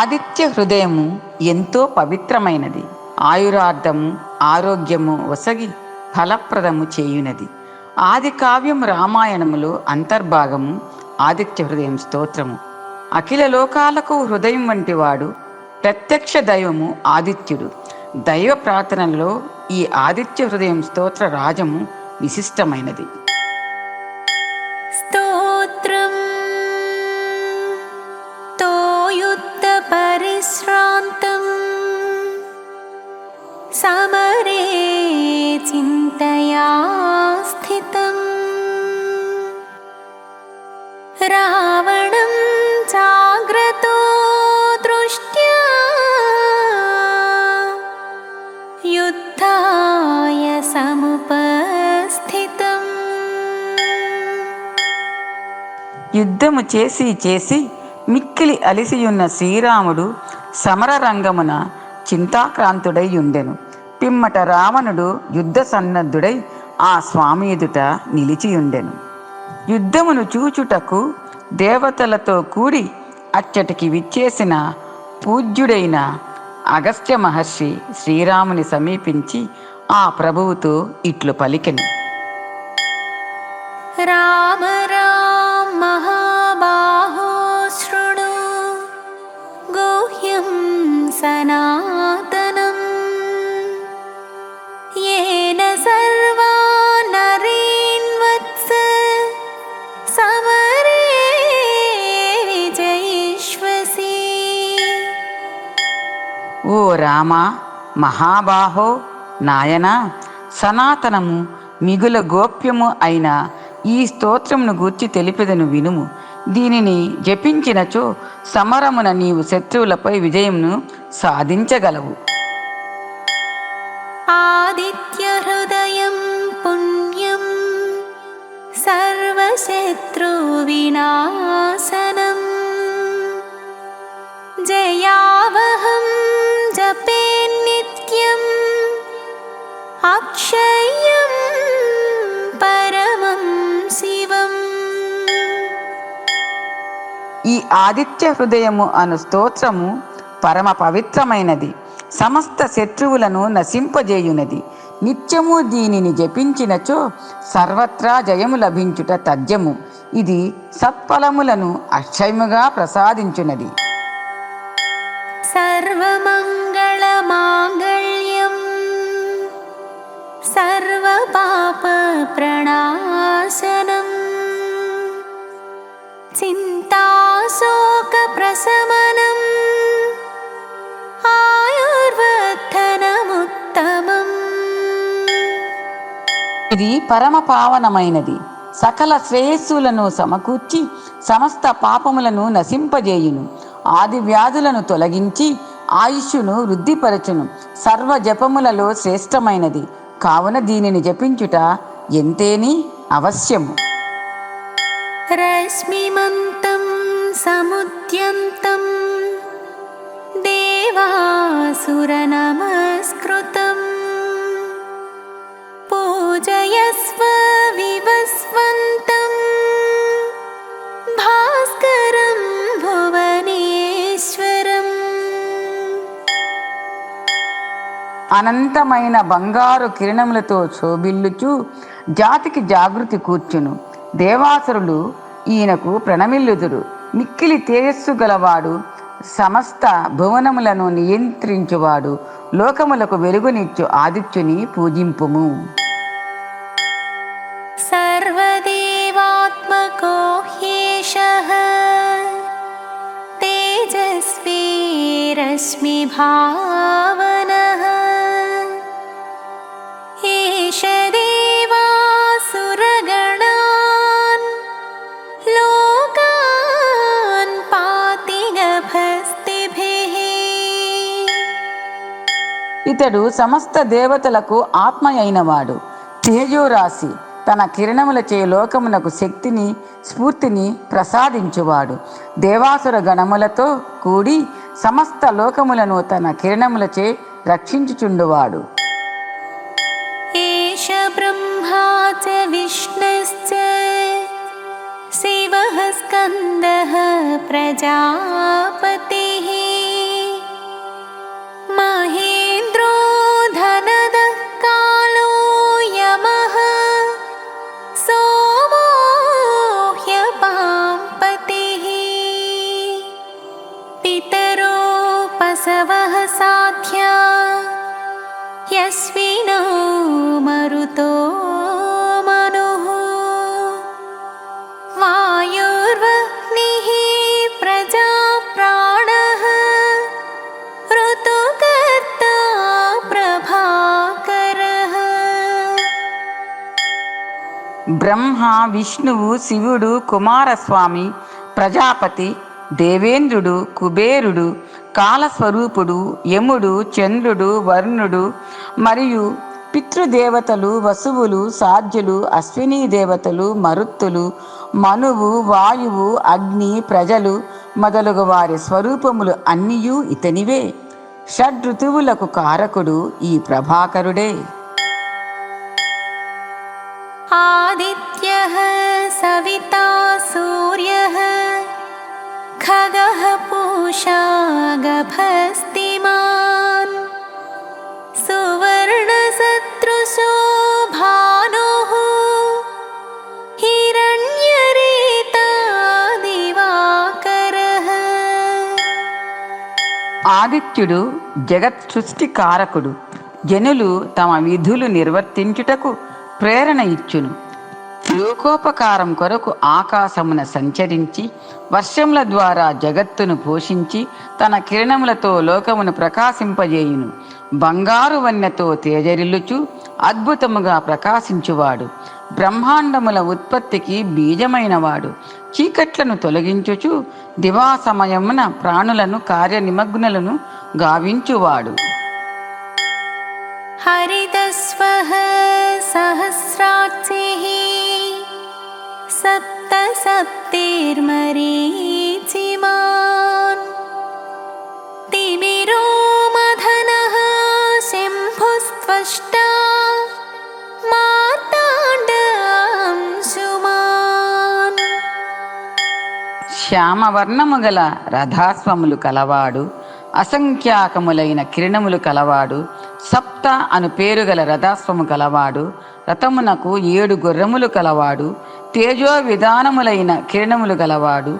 ఆదిత్య హృదయము ఎంతో పవిత్రమైనది. ఆయురార్థము ఆరోగ్యము ఒసగి ఫలప్రదము చేయునది. ఆది కావ్యం రామాయణములో అంతర్భాగము ఆదిత్య హృదయం స్తోత్రము. అఖిల లోకాలకు హృదయం వంటివాడు ప్రత్యక్ష దైవము ఆదిత్యుడు. దైవ ప్రార్థనలో ఈ ఆదిత్య హృదయం స్తోత్ర రాజము విశిష్టమైనది. స్తోత్రం తోయుద్ధ పరిశ్రాంతం సమరే చింతయా స్థితం రావణం జాగ్రతో దృష్ట్యా యుద్ధాయ సముపస్థితం. యుద్ధము చేసి చేసి మిక్కిలి అలిసియున్న శ్రీరాముడు సమరరంగమున చింతాక్రాంతుడై ఉండెను. పిమ్మట రావణుడు యుద్ధ సన్నద్ధుడై ఆ స్వామి ఎదుట నిలిచియుండెను. యుద్ధమును చూచుటకు దేవతలతో కూడి అచ్చటికి విచ్చేసిన పూజ్యుడైన అగస్త్య మహర్షి శ్రీరాముని సమీపించి ఆ ప్రభువుతో ఇట్లు పలికెను. రామ రామ మహాబాహో శృణు గుహ్యం సనాతనం येन सर्वा नरीन् वत्स समरे विजयिष्यसि. ఓ రామ మహాబాహో నాయన, సనాతనము మిగుల గోప్యము అయిన ఈ స్తోత్రమును గూర్చి తెలిపెదను వినుము. దీనిని జపించినచో సమరమున నీవు శత్రువులపై విజయమును సాధించగలవు. ఆదిత్య హృదయం పుణ్యం సర్వశత్రు వినాశనం జయావహం జపే నిత్యం అక్షయం పరమం శివం. ఈ ఆదిత్య హృదయము అను స్తోత్రము పరమ పవిత్రమైనది. సమస్త శత్రువులను నశింపజేయునది. నిత్యము దీనిని జపించినచో సర్వత్రా జయము లభించుట తథ్యము. ఇది సత్ఫలములను అక్షయముగా ప్రసాదించునది. సర్వమంగళ మాంగళ్యం సర్వపాప ప్రణాశనం చింతాశోక ప్రశమనం ఆయుర్వర్ధనముత్తమం. ఇది పరమ పావనమైనది. సకల శ్రేయస్సులను సమకూర్చి సమస్త పాపములను నశింపజేయును. ఆది వ్యాధులను తొలగించి ఆయుష్ను వృద్ధిపరచును. సర్వ జపములలో శ్రేష్టమైనది. కావున దీనిని జపించుట ఎంతేని అవశ్యము. రశ్మిమంతం సముద్యంతం దేవాసురనమస్కృతం పూజయస్వ వివస్వంతం భాస్కరం భువనేశ్వరం. అనంతమైన బంగారు కిరణములతో శోభిల్లుచు జాతికి జాగృతి కూర్చును. దేవాసురులు ఈయనకు ప్రణమిల్లుదురు. మిక్కిలి తేజస్సు గలవాడు, సమస్త భువనములను నియంత్రించువాడు, లోకములకు వెలుగునిచ్చు ఆదిత్యుని పూజింపుము. సర్వదేవాత్మకో హ్యేషః తేజస్వీ రశ్మి భావనః ఏష దేవాసురగణాన్ లోకాన్ పాతి గభస్తిభిః. ఇతడు సమస్త దేవతలకు ఆత్మ అయినవాడు. తేజోరాశి. తన కిరణములచే లోకమునకు శక్తిని స్ఫూర్తిని ప్రసాదించువాడు. దేవాసుర గణములతో కూడి సమస్త లోకములను తన కిరణములచే రక్షించుచుండువాడు. ఏష బ్రహ్మా చ విష్ణుశ్చ శివః స్కందః ప్రజాపతిః బ్రహ్మ, విష్ణువు, శివుడు, కుమారస్వామి, ప్రజాపతి, దేవేంద్రుడు, కుబేరుడు, కాలస్వరూపుడు, యముడు, చంద్రుడు, వరుణుడు మరియు పితృదేవతలు, వసువులు, సాధ్యులు, అశ్వినీ దేవతలు, మరుత్తులు, మనువు, వాయువు, అగ్ని, ప్రజలు మొదలగు వారి స్వరూపములు అన్నియూ ఇతనివే. షడ్ఋతువులకు కారకుడు ఈ ప్రభాకరుడే. ఆదిత్యః సవితా సూర్యః ఖగః పూషా గభస్తిమాన్ సువర్ణసదృశో భానుః హిరణ్యరేతా దివాకరః. ఆదిత్యుడు జగత్ సృష్టి కారకుడు. జనులు తమ విధులు నిర్వర్తించుటకు ప్రేరణ ఇచ్చును. లోకోపకారం కొరకు ఆకాశమున సంచరించి వర్షముల ద్వారా జగత్తును పోషించి తన కిరణములతో లోకమును ప్రకాశింపజేయును. బంగారు వన్నెతో తేజరిల్లుచు అద్భుతముగా ప్రకాశించువాడు. బ్రహ్మాండముల ఉత్పత్తికి బీజమైనవాడు. చీకట్లను తొలగించుచు దివా సమయమున ప్రాణులను కార్యనిమగ్నులను గావించువాడు. హరితస్వః సహస్రాక్షిః సప్త సప్తైర్మరీచిమాన్ తిమిరో మదనః శంభుస్త్వష్టా మార్తాండాంశుమాన్. శ్యామవర్ణము గల రథాస్వములు కలవాడు. అసంఖ్యాకములైన కిరణములు కలవాడు. సప్త అను పేరు గల రథాస్వము కలవాడు. రథమునకు 7 గుర్రములు కలవాడు. తేజో విధానములైన కిరణములు గలవాడు.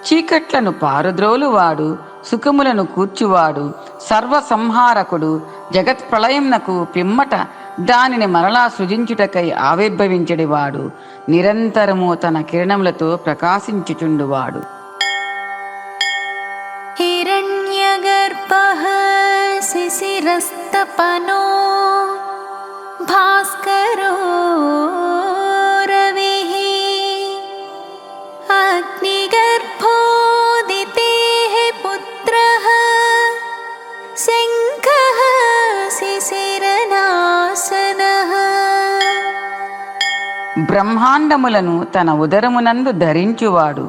చీకట్లను పారుద్రోలువాడు. సుఖములను కూర్చువాడు. సర్వసంహారకుడు. జగత్ ప్రళయమునకు పిమ్మట దానిని మరలా సృజించుటకై ఆవిర్భవించడివాడు. నిరంతరము తన కిరణములతో ప్రకాశించుచుండువాడు. హిరణ్యగర్భః శిశిరస్తపనో భాస్కరో రవిః అగ్నిగర్భోదితేః పుత్రః శంఖః శిశిరనాశనః. బ్రహ్మాండములను తన ఉదరమునందు ధరించువాడు.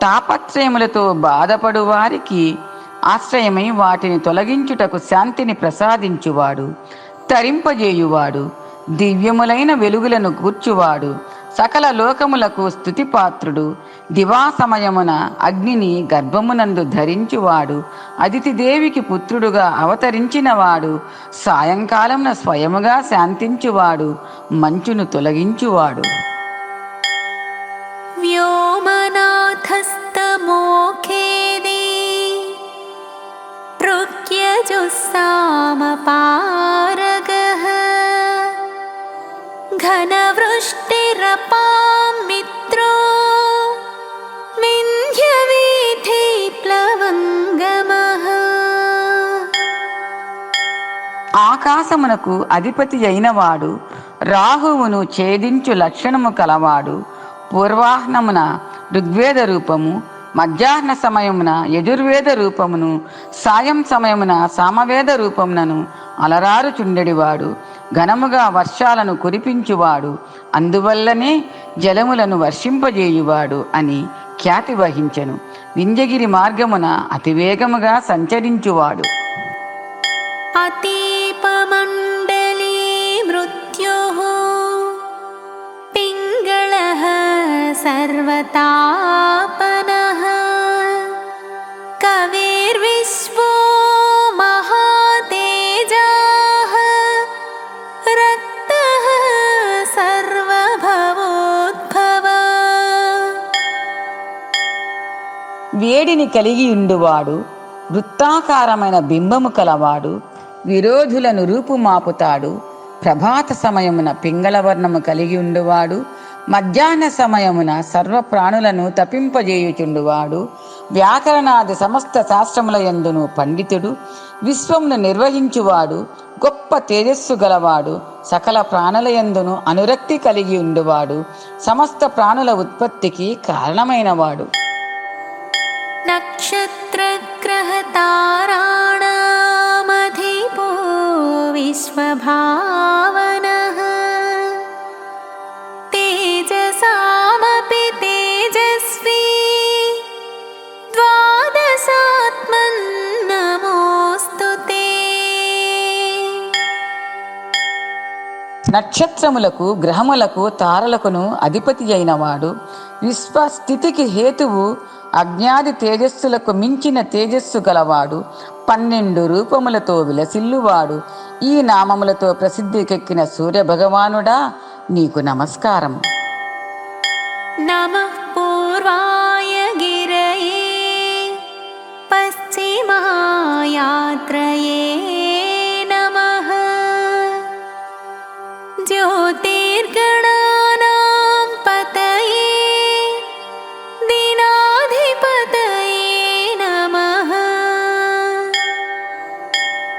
తాపత్రయములతో బాధపడు వారికి ఆశ్రయమై వాటిని తొలగించుటకు శాంతిని ప్రసాదించువాడు. తరింపజేయువాడు. దివ్యములైన వెలుగులను కూర్చువాడు. సకల లోకములకు స్తుతిపాత్రుడు. దివా సమయమున అగ్నిని గర్భమునందు ధరించువాడు. అదితిదేవికి పుత్రుడుగా అవతరించినవాడు. సాయంకాలమున స్వయముగా శాంతించువాడు. మంచును తొలగించువాడు. వ్యోమనాథస్తమోఖేది పృక్యజుస్సామపారగః ఘనవృష్టిరపాం మిత్రో వింధ్యవీథిప్లవంగమః. ఆకాశమునకు అధిపతి అయినవాడు. రాహువును ఛేదించు లక్షణము కలవాడు. పూర్వాహ్నమున ఋగ్వేద రూపము, మధ్యాహ్న సమయమున యజుర్వేద రూపమును, సాయం సమయమున సామవేద రూపమునను అలరారుచుండెడివాడు. ఘనముగా వర్షాలను కురిపించువాడు. అందువల్లనే జలములను వర్షింపజేయువాడు అని ఖ్యాతి వహించెను. వింధ్యగిరి మార్గమున అతివేగముగా సంచరించువాడు. అతీపమండలీ మృత్యుః పింగళః సర్వతాపనః కవిర్విశ్వో మహాతేజాః రక్తః సర్వభవోద్భవః. వేడిని కలిగి ఉండువాడు. వృత్తాకారమైన బింబము కలవాడు. విరోధులను రూపుమాపుతాడు. ప్రభాత సమయమున పింగళవర్ణము కలిగి ఉండువాడు. మధ్యాహ్న సమయమున సర్వ ప్రాణులను తపింపజేయుచుండువాడు. వ్యాకరణాది సమస్త శాస్త్రముల యందును పండితుడు, విశ్వమును నిర్వహించువాడు, గొప్ప తేజస్సు గలవాడు, సకల ప్రాణుల యందును అనురక్తి కలిగి ఉండువాడు, సమస్త ప్రాణుల ఉత్పత్తికి కారణమైనవాడు. నక్షత్రగ్రహతారాణమధిపో విశ్వభావనః తేజసామపి తేజస్వీ ద్వాదశాత్మన్నమోస్తుతే. నక్షత్రములకు, గ్రహములకు, తారలకును అధిపతి అయినవాడు, విశ్వస్థితికి హేతువు, అజ్ఞాది తేజస్సులకు మించిన తేజస్సు గలవాడు, 12 రూపములతో విలసిల్లువాడు, ఈ నామములతో ప్రసిద్ధికెక్కిన సూర్యభగవానుడా నీకు నమస్కారం. నమః పూర్వాయ గిరయే పశ్చిమాయాత్రయే నమః జ్యోతిర్గణానాం పతయే దినాధిపతయే నమః.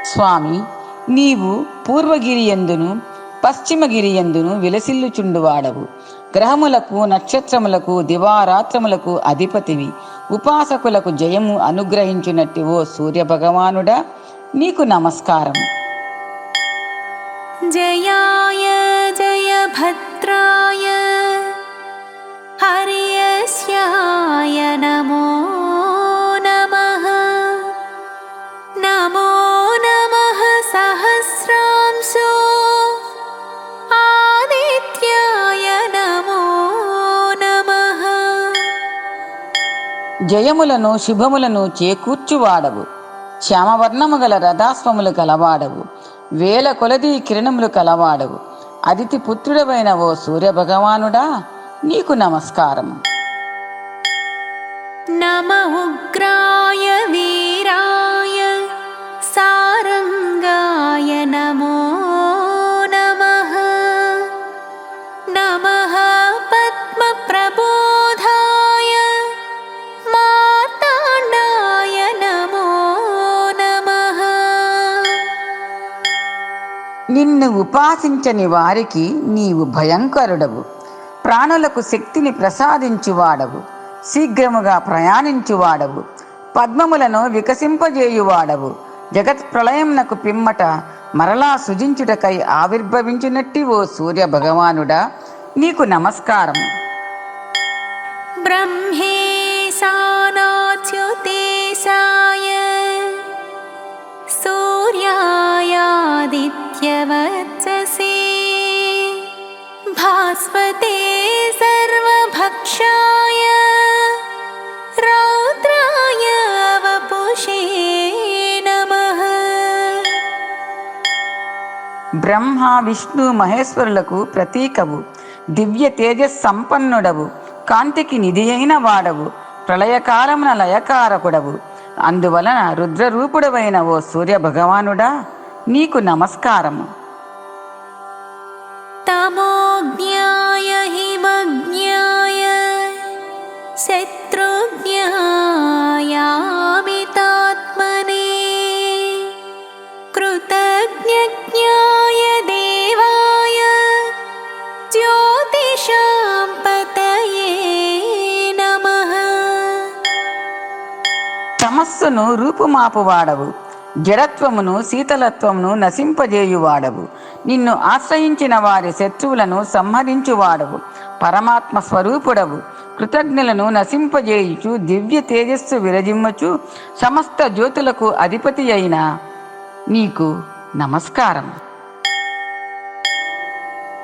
స్వామి, నీవు పూర్వగిరియందును పశ్చిమగిరియందును విలసిల్లుచుండువాడవు. గ్రహములకు, నక్షత్రములకు, దివారాత్రములకు అధిపతివి. ఉపాసకులకు జయము అనుగ్రహించునట్టి ఓ సూర్యభగవానుడా నీకు నమస్కారం. జయాయ జయభద్రాయ హరియస్యాయ నమో నమః. నమో నమః సహస్రాంశో ఆదిత్యాయ నమో నమః. జయములను శుభములను చేకూర్చువాడవు. శ్యామవర్ణము గల రథాశ్వములు కలవాడవు. వేల కొలది కిరణములు కలవాడవు. అదితి పుత్రుడవైన ఓ సూర్యభగవానుడా నీకు నమస్కారం. నమ ఉగ్రాయ వీరాయ సారంగాయ నమో నమః. నమః పద్మప్రబోధాయ మార్తాండాయ నమో నమః. నిన్ను ఉపాసించని వారికి నీవు భయంకరుడవు. ప్రాణులకు శక్తిని ప్రసాదించువాడవు. శీఘ్రముగా ప్రయాణించువాడవు. పద్మములను వికసింపజేయువాడవు. జగత్ ప్రళయమునకు పిమ్మట మరలా సృజించుటకై ఆవిర్భవించునట్టి ఓ సూర్య భగవానుడా నీకు నమస్కారం. బ్రహ్మేశానాచ్యుతేశాయ సూర్యాయాదిత్యవర్చసే భాస్వతే సర్వభక్షాయ రౌద్రాయ వపుషే నమః. బ్రహ్మ, విష్ణు, మహేశ్వరులకు ప్రతీకవు. దివ్య తేజస్సంపన్నుడవు. కాంతికి నిధి అయిన వాడవు. ప్రళయకాలమున లయకారకుడవు. అందువలన రుద్రరూపుడవైన ఓ సూర్య భగవానుడా నీకు నమస్కారము. తమోజ్ఞాయ హిమజ్ఞాయ శత్రుజ్ఞాయామితాత్మనే కృతజ్ఞజ్ఞాయ దేవాయ జ్యోతిషాం పతయే నమః. తమస్సును రూపుమాపువాడవు. జడత్వమును శీతలత్వమును నశింపజేయువాడవు. నిన్ను ఆశ్రయించిన వారి శత్రువులను సంహరించువాడవు. పరమాత్మ స్వరూపుడవు. కృతజ్ఞులను నశింపజేయుచు దివ్య తేజస్సు విరజిమ్మచు సమస్త జ్యోతులకు అధిపతి అయిన నీకు నమస్కారం.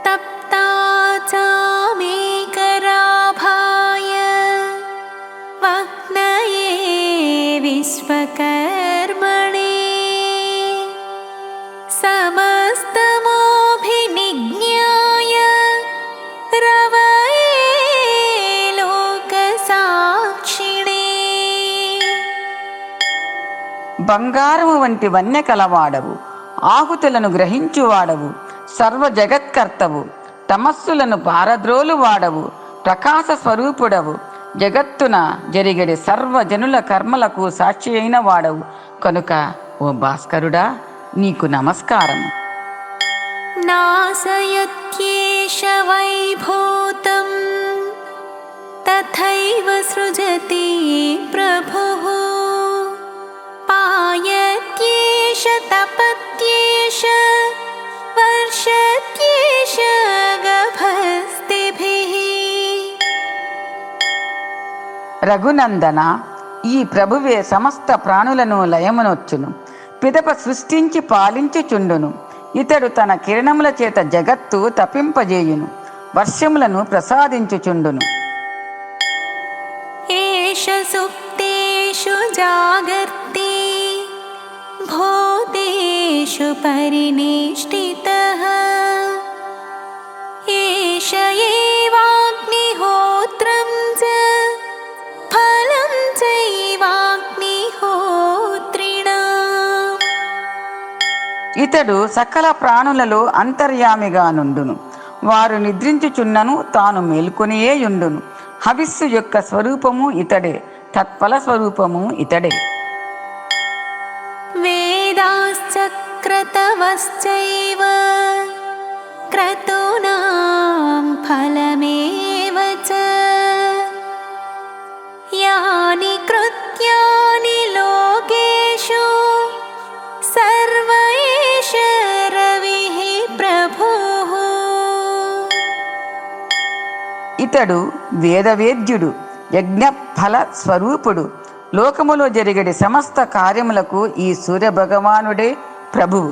తప్తాచామేకరాభాయ వహ్నయే విశ్వకర్మణే సమస్తమోభినిజ్ఞాయ రవయే లోకసాక్షిణే. బంగారము వంటి వన్నె కలవాడవు. ఆహుతులను గ్రహించువాడవు. సర్వ జగత్కర్తవు. తమస్సులను పారద్రోలు వాడవు. ప్రకాశ స్వరూపుడవు. జగత్తున జరిగడి సర్వజనుల కర్మలకు సాక్షి అయిన వాడవు కనుక ఓ భాస్కరుడా నీకు నమస్కారం. నాశయత్యేష వైభూతం తథైవ సృజతి ప్రభుః పాయత్యేష తపత్యేష వర్షత్యేష గభస్తిభిః. రఘునందన, ఈ ప్రభువే సమస్త ప్రాణులను లయమునొచ్చును, పిదప సృష్టించి పాలించుచుండును. ఇతడు తన కిరణముల చేత జగత్తు తపింపజేయును, వర్షములను ప్రసాదించుచుండును. ఏష సుప్తేషు జాగర్తి భూతేషు పరినిష్ఠితః ఏష ఏవాగ్నిహోత్రం చ ఫలం చైవాగ్నిహోత్రిణాం. ఇతడు సకల ప్రాణులలో అంతర్యామిగా నుండును, వారు నిద్రించుచున్నను తాను మేల్కొనియే యుండును. హవిస్సు యొక్క స్వరూపము ఇతడే, తత్ఫల స్వరూపము ఇతడే. వేదాశ్చక్రతవశ్చైవ క్రతూనాం ఫలమేవ చ యాని కృత్యాని లోకేషు సర్వ ఏష రవిః ప్రభుః. ఇతడు వేదవేద్యుడు, యజ్ఞఫల స్వరూపుడు. లోకములో జరిగడి సమస్త కార్యములకు ఈ సూర్యభగవానుడే ప్రభువు.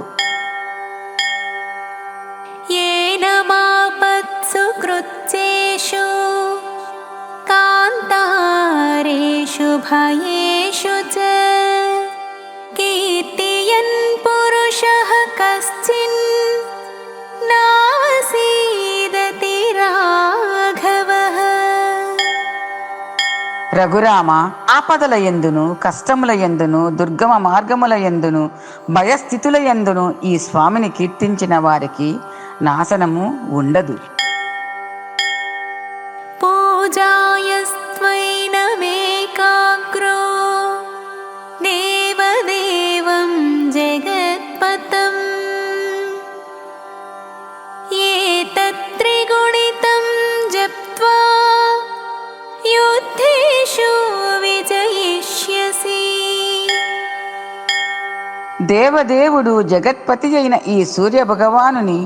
ఏనమాపత్సు కృత్యేషు కాంతారేషు భయేషు చ కీర్తియన్ పురుషః కశ్చిన్ నావసీదతి రాఘవః. రఘురామ, ఆపదల యందును కష్టముల యందును దుర్గమ మార్గముల యందును భయస్థితుల యందును ఈ స్వామిని కీర్తించిన వారికి నాశనము ఉండదు. పూజాయస్త్వైనమేకాగ్రో దేవదేవం జగత్పతం ఏతత్త్రిగుణితం జప్త్వా యుద్ధేషు విజయిష్యసి. దేవదేవుడు జగత్పతి అయిన ఈ సూర్యభగవానుని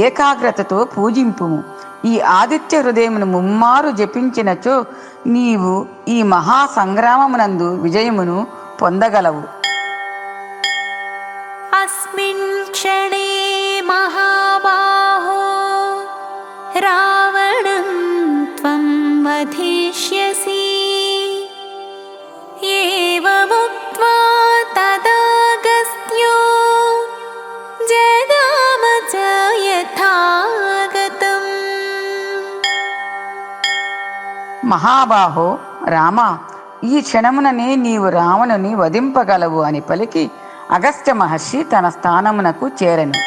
ఏకాగ్రతతో పూజింపుము. ఈ ఆదిత్య హృదయమును ముమ్మారు జపించినచో నీవు ఈ మహాసంగ్రామమునందు విజయమును పొందగలవు. అస్మిన్ క్షణే మహాబాహో రావణం త్వం వధిష్యసి. ఏవముక్త్వా తదాగస్త్యో జగామ చ యథాగతం. మహాబాహో రామ, ఈ క్షణముననే నీవు రావణుని వధింపగలవు అని పలికి అగస్త్య మహర్షి తన స్థానమునకు చేరెను.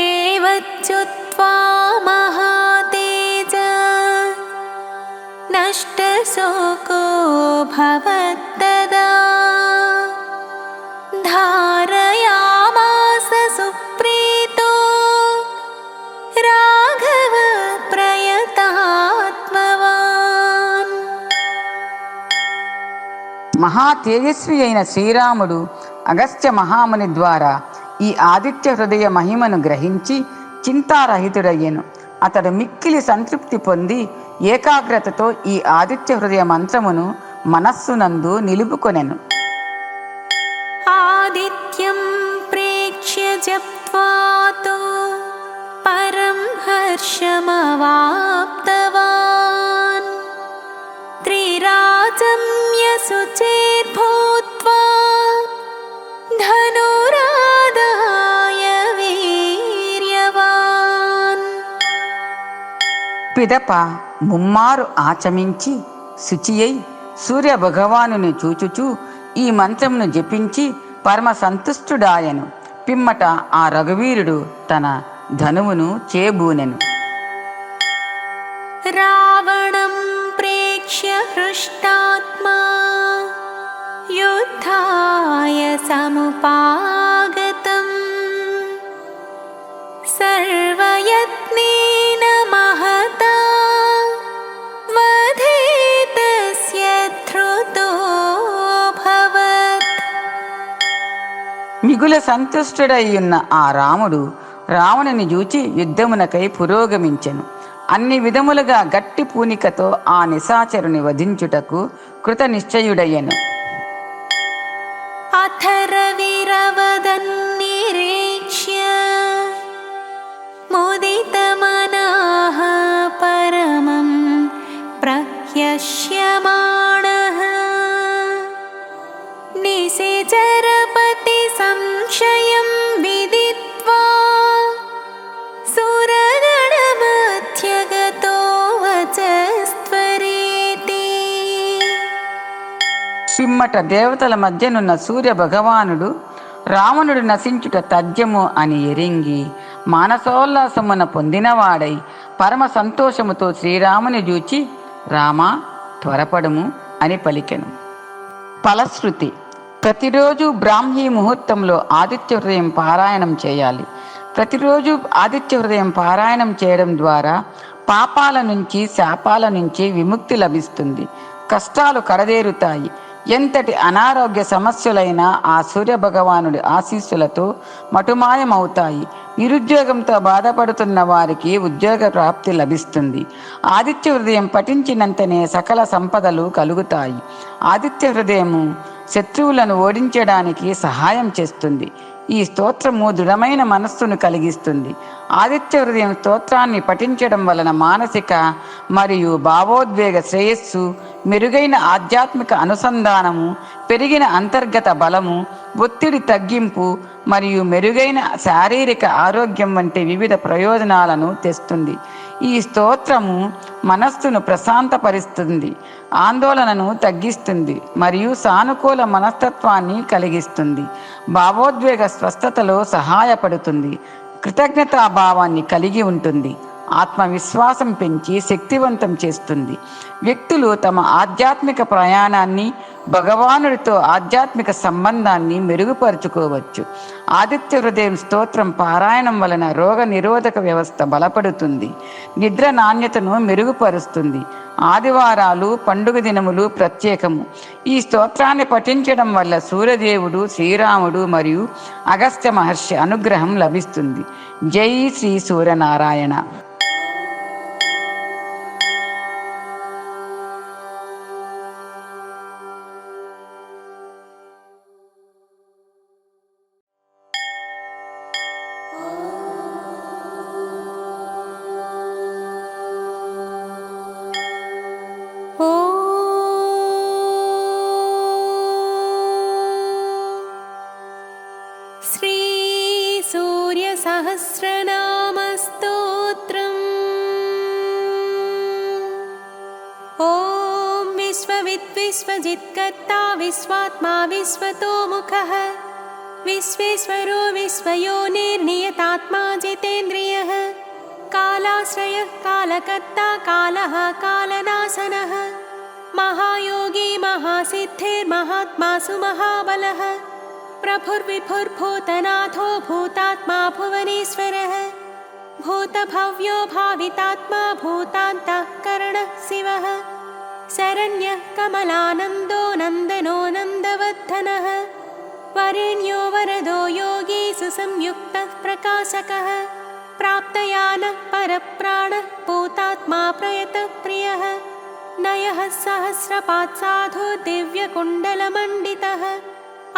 ఏవచ్చుత్వా మహాతేజ నష్టశోకో భవత్తదా ధారయామాస సుప్రీతో రాఘవ ప్రయతాత్మవాన్. మహా తేజస్వి అయిన శ్రీరాముడు అగస్త్య మహాముని ద్వారా ఈ ఆదిత్య హృదయ మహిమను గ్రహించి చింతారహితుడయ్యెను. అతడు మిక్కిలి సంతృప్తి పొంది ఏకాగ్రతతో ఈ ఆదిత్య హృదయ మంత్రమును మనస్సునందు నిలుపుకొనెను. ఆదిత్యం ప్రేక్ష్య జప్త్వాతో పరం హర్షమవాప్తవాన్ త్రిరాజమ్య శుచేర్భూత్వా ధనురాదాయ వీర్యవాన్. పిదప ముమ్మారు ఆచమించి శుచియై సూర్య భగవానుని చూచుచూ ఈ మంత్రమును జపించి పరమ సంతుష్టుడాయను. పిమ్మట ఆ రఘువీరుడు తన ధనువును చేబూనెను. రావణం प्रत्यक्ष्य हृष्टात्मा युद्धाय समुपागतम् सर्वयत्नेन महता वधेतस्य धृतोऽभवत्। మిగుల సంతుష్టుడయ్యున్న ఆ రాముడు రావణుని చూచి యుద్ధమునకై పురోగమించెను. అన్ని విధములుగా గట్టి పూనికతో ఆ నిశాచరుని వధించుటకు కృత నిశ్చయుడయ్యను. అథర్వవిరవదన్నిరీక్ష్య ముదితమనః పరమం ప్రహ్యష్యమాణః నిశిచరపతి సంశయం విదిత్వా సురగణమధ్యగతో వచస్త్వరేతి. పిమ్మట దేవతల మధ్యనున్న సూర్య భగవానుడు రావణుడు నశించుట తథ్యము అని ఎరింగి మానసోల్లాసమున పొందినవాడై పరమ సంతోషముతో శ్రీరాముని చూచి రామా త్వరపడుము అని పలికెను. ఫలశ్రుతి: ప్రతిరోజు బ్రాహ్మీ ముహూర్తంలో ఆదిత్య హృదయం పారాయణం చేయాలి. ప్రతిరోజు ఆదిత్య హృదయం పారాయణం చేయడం ద్వారా పాపాల నుంచి శాపాల నుంచి విముక్తి లభిస్తుంది. కష్టాలు కడదేరుతాయి. ఎంతటి అనారోగ్య సమస్యలైనా ఆ సూర్య భగవానుడి ఆశీస్సులతో మటుమాయమవుతాయి. నిరుద్యోగంతో బాధపడుతున్న వారికి ఉద్యోగ ప్రాప్తి లభిస్తుంది. ఆదిత్య హృదయం పఠించినంతనే సకల సంపదలు కలుగుతాయి. ఆదిత్య హృదయము శత్రువులను ఓడించడానికి సహాయం చేస్తుంది. ఈ స్తోత్రము దృఢమైన మనస్సును కలిగిస్తుంది. ఆదిత్య హృదయం స్తోత్రాన్ని పఠించడం వలన మానసిక మరియు భావోద్వేగ శ్రేయస్సు, మెరుగైన ఆధ్యాత్మిక అనుసంధానము, పెరిగిన అంతర్గత బలము, ఒత్తిడి తగ్గింపు మరియు మెరుగైన శారీరక ఆరోగ్యం వంటి వివిధ ప్రయోజనాలను తెస్తుంది. ఈ స్తోత్రము మనస్సును ప్రశాంతపరుస్తుంది, ఆందోళనను తగ్గిస్తుంది మరియు సానుకూల మనస్తత్వాన్ని కలిగిస్తుంది. భావోద్వేగ స్వస్థతలో సహాయపడుతుంది. కృతజ్ఞతాభావాన్ని కలిగి ఉంటుంది. ఆత్మవిశ్వాసం పెంచి శక్తివంతం చేస్తుంది. వ్యక్తులు తమ ఆధ్యాత్మిక ప్రయాణాన్ని, భగవానుడితో ఆధ్యాత్మిక సంబంధాన్ని మెరుగుపరుచుకోవచ్చు. ఆదిత్య హృదయం స్తోత్రం పారాయణం వలన రోగ నిరోధక వ్యవస్థ బలపడుతుంది. నిద్ర నాణ్యతను మెరుగుపరుస్తుంది. ఆదివారాలు, పండుగ దినములు ప్రత్యేకము. ఈ స్తోత్రాన్ని పఠించడం వల్ల సూర్యదేవుడు, శ్రీరాముడు మరియు అగస్త్య మహర్షి అనుగ్రహం లభిస్తుంది. జై శ్రీ సూర్యనారాయణ. శ్రీ సూర్య సహస్రనామస్తోత్రం. ఓం విశ్వవిద్ విశ్వజిత్కర్తా విశ్వాత్మా విశ్వతోముఖః విశ్వేశ్వరో విశ్వయోనిర్నియతాత్మా జితేంద్రియః కాలాశ్రయః కాలకర్తా కాలః కాలనాశనః మహాయోగి మహాసిద్ధిర్మహాత్మాసు మహాబలః प्रभुर्विभुर्भूतनाथो भूतात्मा भुवनेश्वरः भूतभव्यो भावितात्मा भूतान्तःकरणः शिवः शरण्यः कमलानन्दो नन्दनो नन्दवर्धनः वरेण्यो वरदो योगी सुसंयुक्तः प्रकाशकः प्राप्तयानः परप्राणः भूतात्मा प्रयतप्रियः नयः सहस्रपात्साधु दिव्यकुण्डलमण्डितः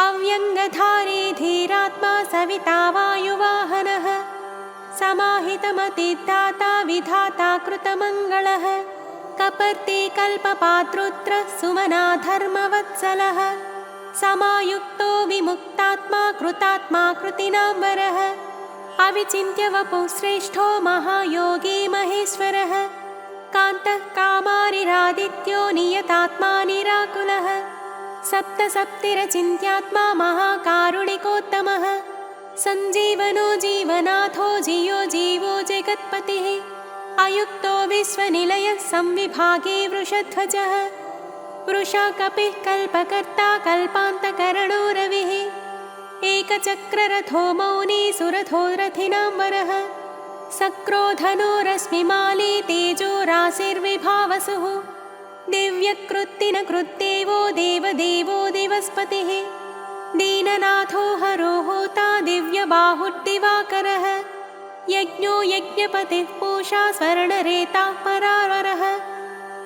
अव्यङ्गधारी धीरात्मा सविता वायुवाहनः समाहितमतिदाता विधाता कृतमङ्गलः कपर्ती कल्पपात्रुद्रः सुमना धर्मवत्सलः समायुक्तो विमुक्तात्मा कृतात्मा कृतिनाम्बरः अविचिन्त्य वपुः श्रेष्ठो महायोगी महेश्वरः कान्तः कामारिरादित्यो नियतात्मा निराकुलः सप्तसप्तिरचिन्त्यात्मा महाकारुणिकोत्तमः सञ्जीवनो जीवनाथो जियो जीवो जगत्पतिः अयुक्तो विश्वनिलयः संविभागे वृषध्वजः वृषा कपिः कल्पकर्ता कल्पान्तकरणो रविः एकचक्ररथो मौनी सुरथो रथिनां वरः सक्रोधनो रश्मिमाली तेजो राशिर्विभावसुः दिव्यकृत्तिनकृत्देवो देवदेवो दिवस्पतिः दीननाथो हरो होता दिव्यबाहुर्दिवाकरः यज्ञो यज्ञपतिः पूषा स्वर्णरेताः परावरः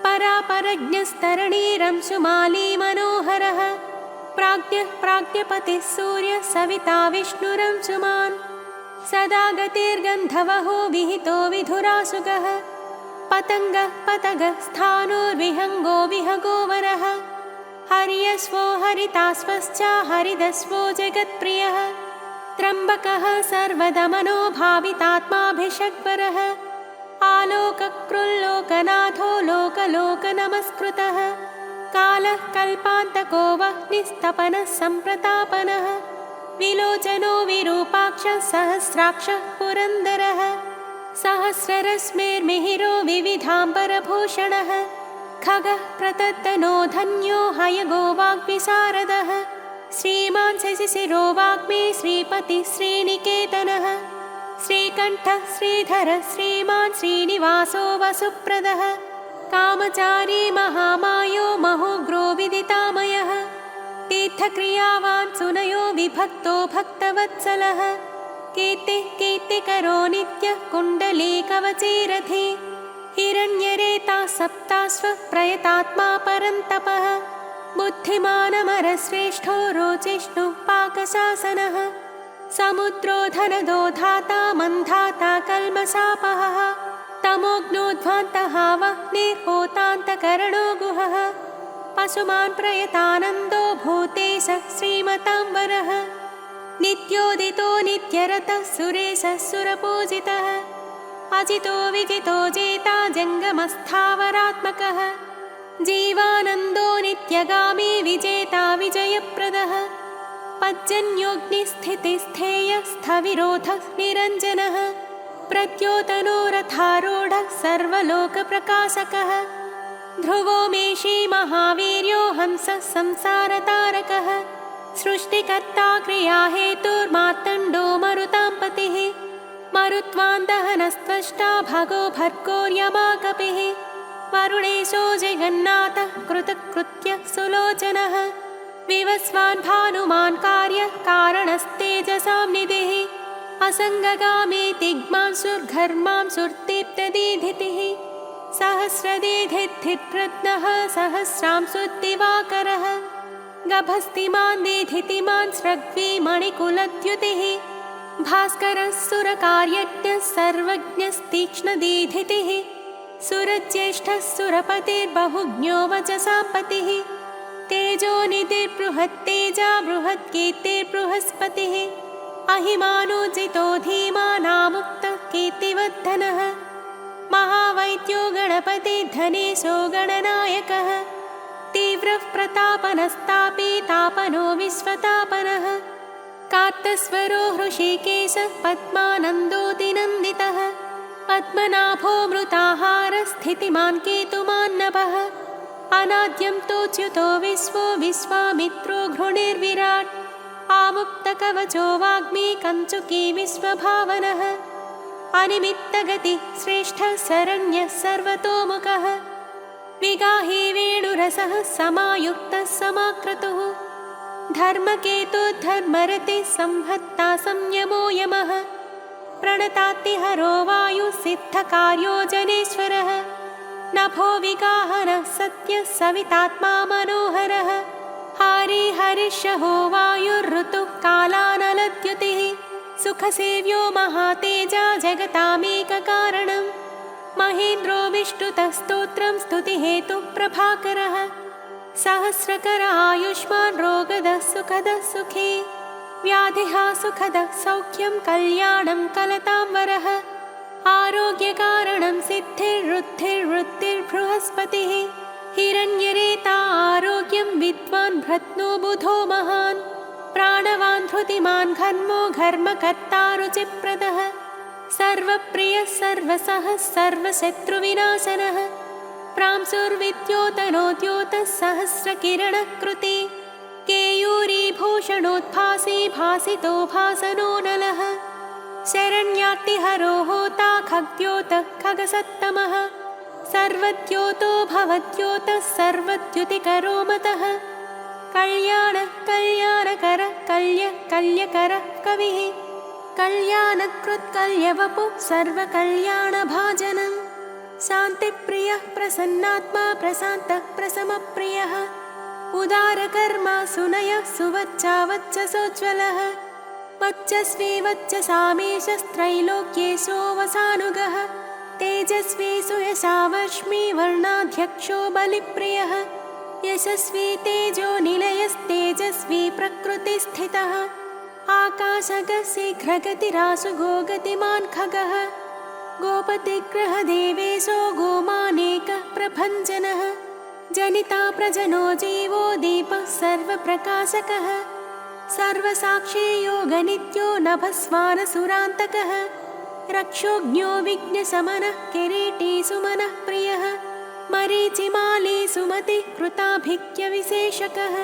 परापरज्ञस्तरणीरंशुमाली मनोहरः प्राज्ञः प्राज्ञपतिः सूर्यः सविता विष्णुरंशुमान् सदा गतिर्गन्धवहो विहितो विधुरासुगः पतङ्गः पतगः स्थाणुर्विहङ्गो विहगोवरः हर्यश्वो हरिताश्वश्च हरिदश्वो जगत्प्रियः त्र्यम्बकः सर्वदमनो भावितात्माभिषग्वरः आलोककृल्लोकनाथो लोकलोकनमस्कृतः कालः कल्पान्तको वह्निस्तपनः सम्प्रतापनः विलोचनो विरूपाक्षः सहस्राक्षः पुरन्दरः सहस्ररश्मिर्मिहिरो विविधाम्बरभूषणः खगः प्रतद्दनो धन्यो हयगो वाग्विशारदः श्रीमान् शशिशिरो वाग्मी श्रीपतिः श्रीनिकेतनः श्रीकण्ठः श्रीधरः श्रीमान् श्रीनिवासो वसुप्रदः कामचारी महामायो महोग्रो विदितामयः तीर्थक्रियावान् सुनयो विभक्तो भक्तवत्सलः कीर्तिः कीर्तिकरो नित्यः कुण्डलीकवचीरथी हिरण्यरेता सप्ताश्वः प्रयतात्मा परन्तपः बुद्धिमानमरश्रेष्ठो रोचिष्णुः पाकशासनः समुद्रो धनदो धाता मन्धाता कल्मषापहः तमोग्नोध्वान्तः वह्निर्होतान्तकरणो गुहः पशुमान् प्रयतानन्दो भूतेशः श्रीमताम्बरः नित्योदितो नित्यरतः सुरेशः सुरपूजितः अजितो विजितो जेता जङ्गमस्थावरात्मकः जीवानन्दो नित्यगामी विजेता विजयप्रदः पज्जन्योऽग्निस्थितिस्थेयः स्थविरोधः निरञ्जनः प्रद्योतनो रथारूढः सर्वलोकप्रकाशकः ध्रुवो मेषी महावीर्यो हंसः संसारतारकः सृष्टिकर्ता क्रियाहेतुर्मार्तण्डो मरुतां पतिः मरुत्वान्दहनस्त्वष्टा भगो भर्गोर्यमा कपिः वरुणेशो जगन्नाथः कृतकृत्यः सुलोचनः विवस्वान् भानुमान् कार्यः कारणस्तेजसां निधिः असङ्गगामी तिग्मांसुर्घर्मां सुर्दीप्तदीधितिः सहस्रदीधित्थिप्रत्नः सहस्रांशुद्दिवाकरः गभस्तिमान् दीधितिमान् स्रग्वी मणिकुलद्युतिः भास्करः सुरकार्यज्ञः सर्वज्ञस्तीक्ष्णदीधितिः सुरज्येष्ठः सुरपतिर्बहुज्ञो वचसापतिः तेजोनिधिर्बृहत्तेजा बृहत्कीर्तिर्बृहस्पतिः अहिमानुजितो धीमानामुक्तः कीर्तिवर्धनः महावैद्यो गणपति धनेशो गणनायकः तीव्रः प्रतापनस्तापी तापनो विश्वतापनः कार्तस्वरो हृषीकेशः पद्मानन्दोऽतिनन्दितः पद्मनाभो मृताहारस्थितिमान् केतुमान्नभः अनाद्यं तोच्युतो विश्वो विश्वामित्रो घृणिर्विराट् आमुक्तकवचो वाग्मी कञ्चुकी विश्वभावनः अनिमित्तगतिः श्रेष्ठः शरण्यः सर्वतोमुखः विगाही वेणुरसः समायुक्तः समाक्रतुः धर्मकेतुर्धर्मरतिः संहत्ता संयमो यमः प्रणतातिहरो वायुसिद्धकार्यो जनेश्वरः नभो विगाहनः सत्यः सवितात्मा मनोहरः हारी हरिषहो वायुर्ऋतुः कालानलद्युतिः सुखसेव्यो महातेजा जगतामेककारणम् महेन्द्रो विष्णुतः स्तोत्रं स्तुतिहेतुः प्रभाकरः सहस्रकर आयुष्मान् रोगदः सुखदः सुखी व्याधिः सुखदः सौख्यं कल्याणं कलतां वरः आरोग्यकारणं सिद्धिर्वृद्धिर्वृत्तिर्बृहस्पतिः हिरण्यरेता आरोग्यं विद्वान् भ्रत्नो बुधो महान् प्राणवान् धृतिमान् घर्मो घर्मकर्ता रुचिप्रदः सर्वप्रियः सर्वसः सर्वशत्रुविनाशनः प्रांशुर्विद्योतनोद्योतः सहस्रकिरणः कृते केयूरीभूषणोद्भासी भासितो भासनो नलः शरण्यार्तिहरो होता खग्द्योतः खगसत्तमः सर्वद्योतो भवद्योतः सर्वद्युतिकरो मतः कल्याणः कल्याणकरः कल्यकरः कविः कल्याणकृत्कल्यवपुः सर्वकल्याणभाजनम् शान्तिप्रियः प्रसन्नात्मा प्रशान्तः प्रशमप्रियः उदारकर्मा सुनयः सुवच्चावच्चसोज्ज्वलः वच्चस्वी वच्चसामेशस्त्रैलोक्येशो वसानुगः तेजस्वी सुयशावर्ष्मी वर्णाध्यक्षो बलिप्रियः यशस्वी तेजो निलयस्तेजस्वी प्रकृतिस्थितः आकाशगः शीघ्रगतिराशुगो गतिमान् खगः गोपतिग्रहदेवेशो गोमानेकः प्रभञ्जनः जनिता प्रजनो जीवो दीपः सर्वप्रकाशकः सर्वसाक्षी योगनित्यो नभस्वानसुरान्तकः रक्षोज्ञो विघ्नशमनः किरीटी सुमनः प्रियः मरीचिमाली सुमतिः कृताभिज्ञविशेषकः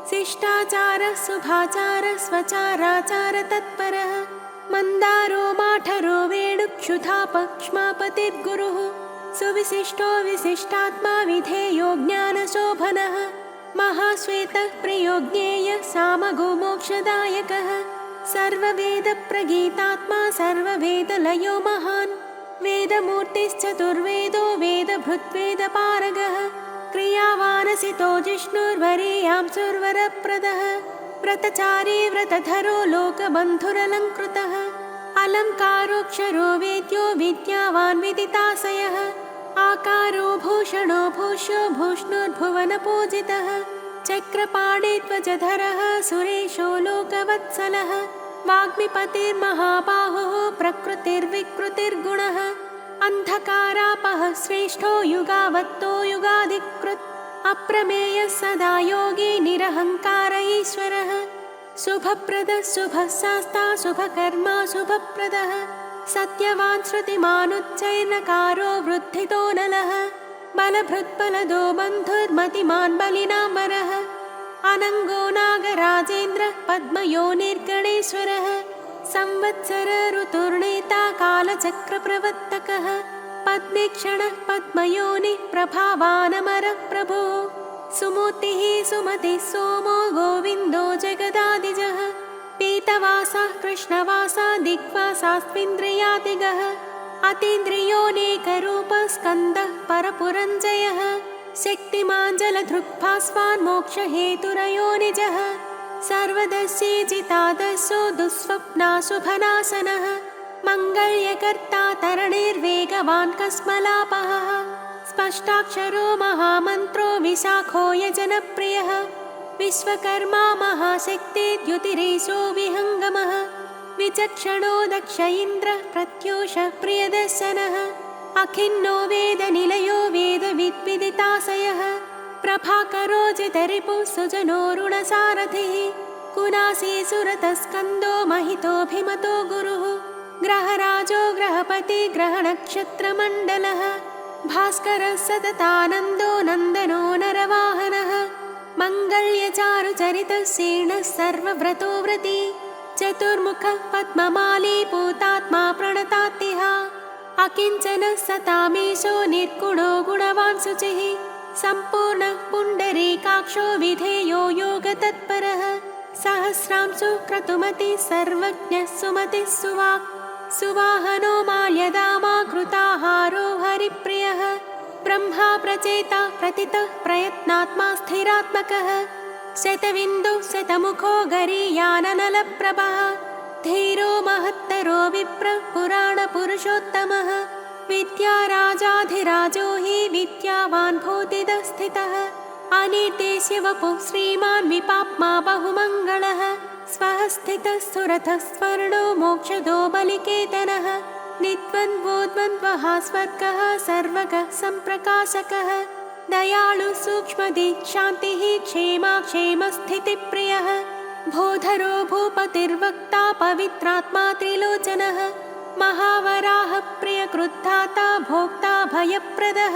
शिष्टाचारः शुभाचारः स्वचाराचारतत्परः मन्दारो माठरो वेणुक्षुधापक्ष्मापतिर्गुरुः सुविशिष्टो विशिष्टात्मा विधेयो ज्ञानशोभनः महाश्वेतः प्रियो ज्ञेयः सामगो मोक्षदायकः सर्ववेदप्रगीतात्मा सर्ववेदलयो महान् वेदमूर्तिश्चतुर्वेदो वेदभृद्वेदपारगः क्रियावानसितो जिष्णुर्वरीयां सुरवरप्रदः व्रतचारी व्रतधरो लोकबन्धुरलङ्कृतः अलङ्कारोऽक्षरो वेद्यो विद्यावान् विदिताशयः आकारो भूषणो भूष्यो भूष्णुर्भुवनपूजितः चक्रपाणिध्वजधरः सुरेशो लोकवत्सलः वाग्मिपतिर्महाबाहुः प्रकृतिर्विकृतिर्गुणः अन्धकारापः श्रेष्ठो युगावत्तो युगाधिकृत् अप्रमेयः सदा योगी निरहङ्कार ईश्वरः शुभप्रदः शुभशास्ता शुभकर्मा शुभप्रदः सत्यवान् श्रुतिमानुच्चैर्नकारो वृद्धितो नलः बलभृत्बलदो बन्धुर्मतिमान् बलिनामरः अनङ्गो नागराजेन्द्रः पद्मयोनिर्गणेश्वरः संवत्सर ऋतुर्नेता कालचक्रप्रवर्तकः पद्मेक्षणः पद्मयोनिः प्रभावानमरः प्रभुः सुमूर्तिः सुमतिः सोमो गोविन्दो जगदादिजः पीतवासः कृष्णवासः दिग्वासास्त्विन्द्रियादिगः अतीन्द्रियोऽनेकरूपः स्कन्दः परपुरञ्जयः शक्तिमान् जलधृक्भास्वान् मोक्षहेतुरयोनिजः सर्वदर्शी जितादर्शो दुःस्वप्नाशुभनाशनः मङ्गल्यकर्ता तरणिर्वेगवान् कस्मलापः स्पष्टाक्षरो महामन्त्रो विशाखो यजनप्रियः विश्वकर्मा महाशक्तिर्द्युतिरेशो विहङ्गमः विचक्षणो दक्ष इन्द्रः प्रत्यूषः प्रियदर्शनः अखिन्नो वेदनिलयो वेदविद्विदिताशयः प्रभाकरो जितरिपुः सुजनो ऋणसारथिः कुनासी सुरतस्कन्दो महितोऽभिमतो गुरुः ग्रहराजो ग्रहपति ग्रहनक्षत्रमण्डलः भास्करः सततानन्दो नन्दनो नरवाहनः मङ्गल्यचारुचरितः शीर्णः सर्वव्रतो व्रती चतुर्मुखः पद्ममाली पूतात्मा प्रणतातिः अकिञ्चनः सतामीशो निर्गुणो गुणवान् शुचिः सम्पूर्णः पुण्डरीकाक्षो विधेयो योगतत्परः सहस्रांशु क्रतुमतिः सर्वज्ञः सुमतिः सुवाक् सुवाहनो माल्यदामा कृताहारो हरिप्रियः ब्रह्मा प्रचेता प्रतितः प्रयत्नात्मा स्थिरात्मकः शतविन्दुः शतमुखो गरीयाननलप्रभः धीरो महत्तरो विप्रः पुराणपुरुषोत्तमः विद्याराजाधिराजो हि विद्यावान् भूतिदः स्थितः अनिर्देश्य वपुः श्रीमान् विपाप्मा बहुमङ्गलः स्वः स्थितः सुरथः स्वर्णो मोक्षदो बलिकेतनः निद्वन्द्वोद्वन्द्वः स्वर्गः सर्वगः सम्प्रकाशकः दयालु सूक्ष्मदिक्शान्तिः क्षेमा क्षेमस्थितिप्रियः भूधरो भूपतिर्वक्ता पवित्रात्मा त्रिलोचनः महावराह प्रियकृद्धाता भोक्ता भयप्रदः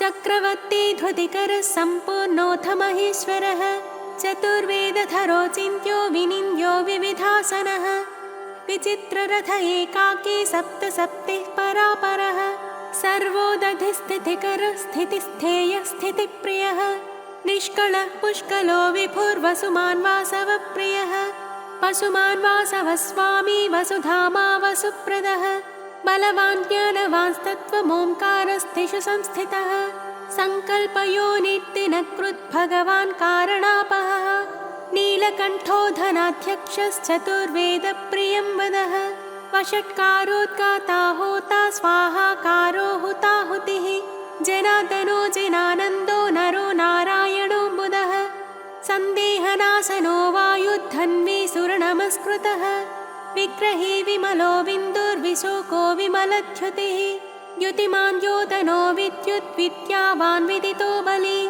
चक्रवर्ती धृतिकरः सम्पूर्णोऽथ महेश्वरः चतुर्वेदधरो चिन्त्यो विनिन्द्यो विविधासनः विचित्ररथ एकाकी सप्त सप्तिः परापरः सर्वोदधिस्थितिकरः स्थितिस्थेयः स्थितिप्रियः निष्कलः पुष्कलो विभुर्वसुमान् वासवप्रियः वसुमान् वासवस्वामी वसुधामा वसुप्रदः बलवान् ज्ञानवांस्तत्त्वमोङ्कारस्थिषु संस्थितः सङ्कल्पयोनिर्दिनकृत् भगवान् कारणापहः नीलकण्ठो धनाध्यक्षश्चतुर्वेदप्रियं वदः वषट्कारोद्गाता होता स्वाहाकारो हुताहुतिः जनार्दनो जनानन्दो नरो नारायणो बुधः सन्देहनाशनो वायुद्धन्वी सुरनमस्कृतः विग्रही विमलो बिन्दुर्विशोको विमलद्युतिः द्युतिमान् द्योतनो विद्युद्विद्यावान् विदितो बली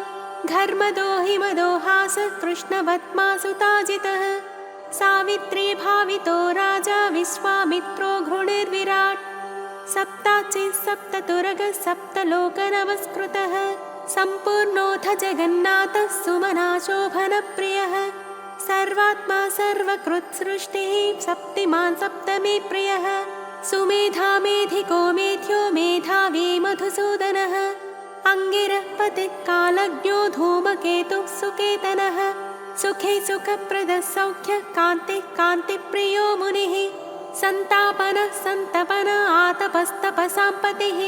घर्मदो हिमदो हासः कृष्णवत्मासुताजितः सावित्री भावितो राजा विश्वामित्रो घृणिर्विराट् सप्ताचिः सप्ततुरगः सप्तलोकनमस्कृतः सम्पूर्णोऽथ जगन्नाथः सुमना शोभनप्रियः सर्वात्मा सर्वकृत्सृष्टिः सप्तिमान् सप्तमी प्रियः सुमेधा मेधिको मेध्यो मेधावी मधुसूदनः अङ्गिरः पतिः कालज्ञो धूमकेतुः सुकेतनः सुखे सुखप्रदः सौख्यः कान्तिः कान्तिप्रियो मुनिः सन्तापनः सन्तपनः आतपस्तपसाम्पतिः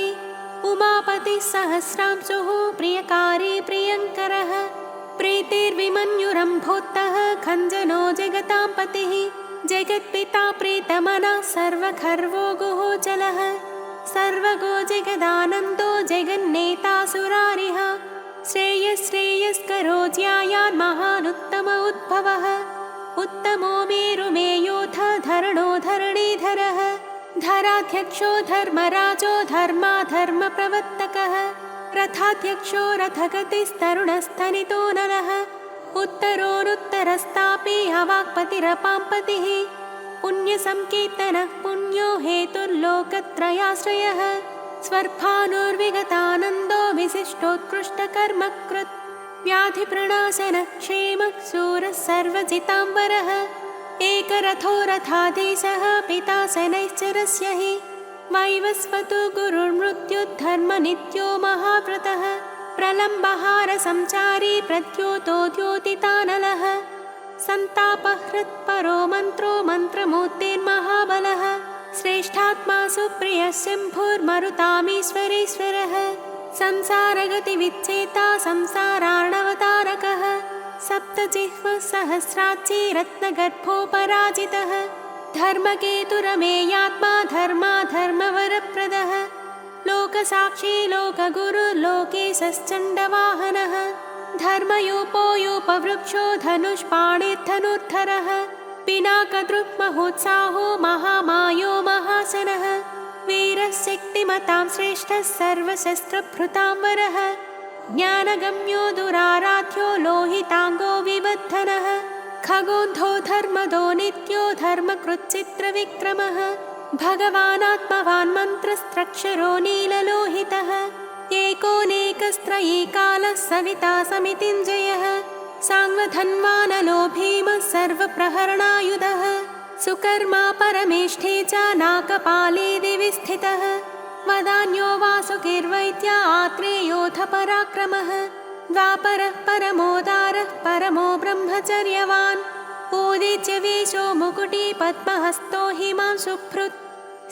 उमापतिः सहस्रांशुः प्रियकारी प्रियङ्करः प्रीतिर्विमन्युरम्भोत्तः खञ्जनो जगतां पतिः जगत्पिता प्रीतमनः सर्वखर्वो गुहोचलः सर्वगो जगदानन्दो जगन्नेता सुरारिः श्रेयस्करो ज्यायान् महानुत्तम उद्भवः उत्तमो मेरुमेयोऽथ धरणो धरणीधरः धराध्यक्षो धर्मराजो धर्माधर्मप्रवर्तकः रथाध्यक्षो रथगतिस्तरुणस्तनितो नरः उत्तरोनुत्तरस्तापि अवाक्पतिरपाम्पतिः पुण्यसङ्कीर्तनः पुण्यो हेतुर्लोकत्रयाश्रयः स्वर्भानुर्विगतानन्दो विशिष्टोत्कृष्टकर्मकृत् व्याधिप्रणाशनः क्षेमः शूरः सर्वजिताम्बरः एकरथो रथाधीशः पिता शनैश्चरस्य हि वैवस्वतो गुरुर्मृत्युद्धर्मनित्यो महाव्रतः प्रलम्बहारसंचारी प्रद्योतो द्योतितानलः सन्तापहृत्परो मन्त्रो मन्त्रमूर्तिर्महाबलः श्रेष्ठात्मा सुप्रियः शम्भुर्मरुतामीश्वरेश्वरः संसारगतिविच्छेता संसारार्णवतारकः सप्तजिह्वः सहस्राक्षी रत्नगर्भोपराजितः धर्मकेतुरमेयात्मा धर्माधर्मवरप्रदः लोकसाक्षी लोकगुरुर्लोकेशश्चण्डवाहनः धर्मयोपोयोपवृक्षो धनुष्पाणिर्धनुर्धरः पिनाकदृक्महोत्साहो महामायो महाशनः वीरः शक्तिमतां श्रेष्ठः सर्वशस्त्रभृताम्बरः ज्ञानगम्यो दुराराध्यो लोहिताङ्गो विवर्धनः खगोन्धो धर्मदो नित्यो धर्मकृच्चित्रविक्रमः भगवानात्मवान् मन्त्रस्त्रक्षरो नीललोहितः एकोनेकस्त्रयी कालः सविता समितिञ्जयः साङ्गधन्वानलो भीमः सर्वप्रहरणायुधः सुकर्मा परमेष्ठे च नाकपाले दिवि स्थितः वदान्यो वासुकिर्वैद्या आत्रेयोऽथ पराक्रमः द्वापरः परमोदारः परमो ब्रह्मचर्यवान् उदीच्य वेशो मुकुटी पद्महस्तो हिमांशुभृत्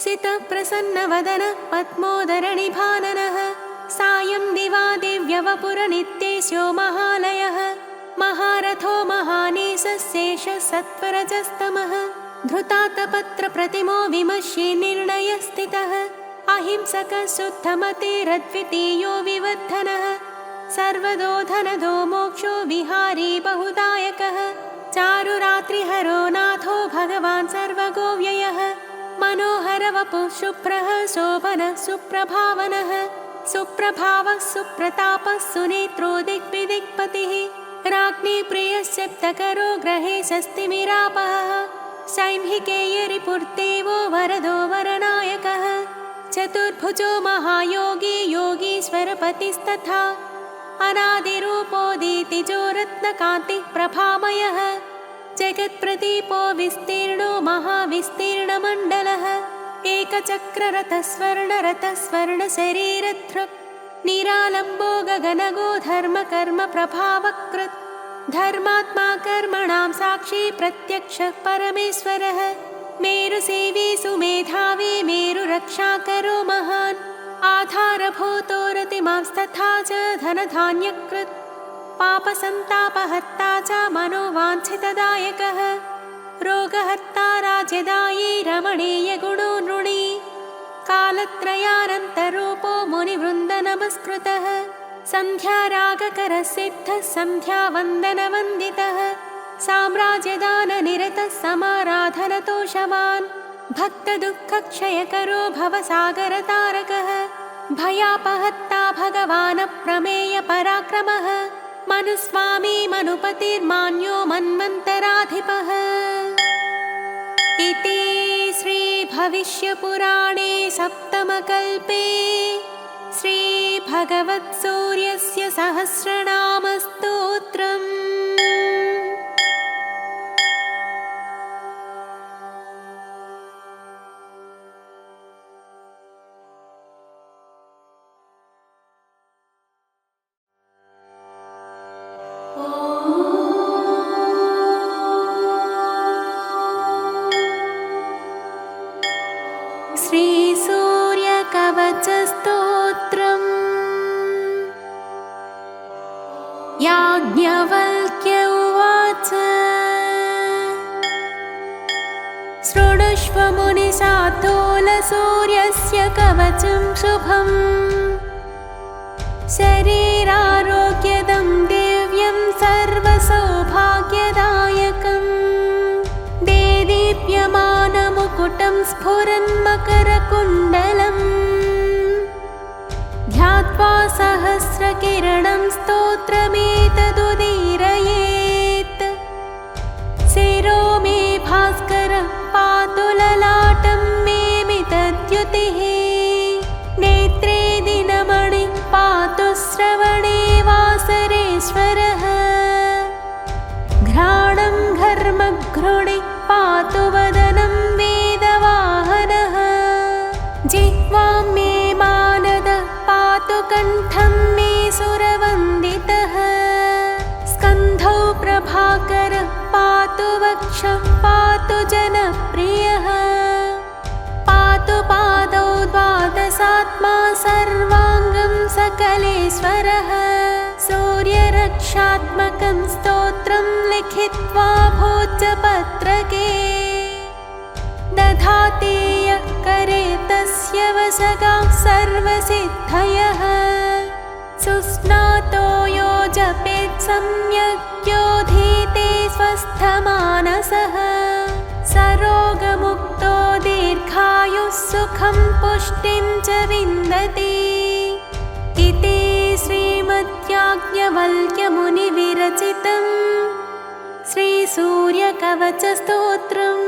सितः प्रसन्नवदनः पद्मोदरणिभाननः सायं दिवा दिव्यवपुरनित्येशो महालयः महारथो महानेशेषः सत्वरजस्तमः धृतातपत्रप्रतिमो विमर्शे निर्णयस्थितः अहिंसकः शुद्धमतिरद्वितीयो विवर्धनः सर्वदो धनदो मोक्षो विहारी बहुदायकः चारुरात्रिहरो नाथो भगवान् सर्वगोव्ययः मनोहरवपुः शुभ्रः शोभनः सुप्रभावनः सुप्रभावः सुप्रतापः सुनेत्रो दिग्विदिक्पतिः राज्ञी प्रियः शब्दकरो ग्रहे शस्तिमिरापहः सैंहिकेयरिपुर्देवो वरदो वरनायकः चतुर्भुजो महायोगी योगीश्वरपतिस्तथा अनादिरूपोदितिजो रत्नकान्तिः प्रभामयः जगत्प्रदीपो विस्तीर्णो महाविस्तीर्णमण्डलः एकचक्ररथः स्वर्णशरीरधृक् निरालम्बो गगनगो धर्मकर्मप्रभावकृत् धर्मात्मा कर्मणां साक्षी प्रत्यक्षः परमेश्वरः मेरुसेवी सुमेधावी मेरुरक्षाकरो महान् आधारभूतो रतिमांस्तथा च धनधान्यकृत् पापसन्तापहर्ता च मनोवाञ्छितदायकः रोगहर्ता राजदायी रमणीयगुणो नृणी कालत्रयानन्तरूपो मुनिवृन्दनमस्कृतः सन्ध्यारागकरः सिद्धः सन्ध्यावन्दनवन्दितः साम्राज्यदाननिरतः समाराधनतोषवान् भक्तदुःखक्षयकरो भवसागरतारकः भयापहत्ता भगवानप्रमेयपराक्रमः मनुस्वामी मनुपतिर्मान्यो मन्वन्तराधिपः इति श्रीभविष्यपुराणे सप्तमकल्पे श्रीभगवत्सूर्यस्य सहस्रनामस्तोत्रम्। श्रीसूर्यकवचस्तोत्रम्। याज्ञवल्क्य उवाच शृणुष्व मुनिसाधोलसूर्यस्य कवचं शुभम् शरीरारोग्यदं दिव्यं सर्वसौभाग्यदायकम् देदीप्यमानमुकुटं स्फुरन्मकरकुण्डलम् ध्यात्वा सहस्रकिरणं स्तोत्रमेतदुदीरयेत् शिरो मे भास्करः पातु ललाटं मे मितद्युतिः नेत्रे दिनमणिः पातु श्रवणे वासरेश्वरः घ्राणं घर्मघृणिः पातु वदनं वेदवाहनः जिह्वां मे मानदः पातु कण्ठं मे सुरवन्दितः स्कन्धौ प्रभाकरः पातु वक्षः पातु जनप्रियः पातु पादौ द्वादशात्मा सर्वाङ्गं सकलेश्वरः सूर्यरक्षात्मकं स्तोत्रं लिखित्वा भोजपत्रके दधाति यः करे तस्य वशगाः सर्वसिद्धयः सुस्नातो यो जपेत् सम्यक् योधीते स्वस्थमानसः सरोगमुक्तो दीर्घायुः सुखं पुष्टिं च विन्दति इति श्रीमद्याज्ञवल्क्यमुनिविरचितं श्रीसूर्यकवचस्तोत्रम्।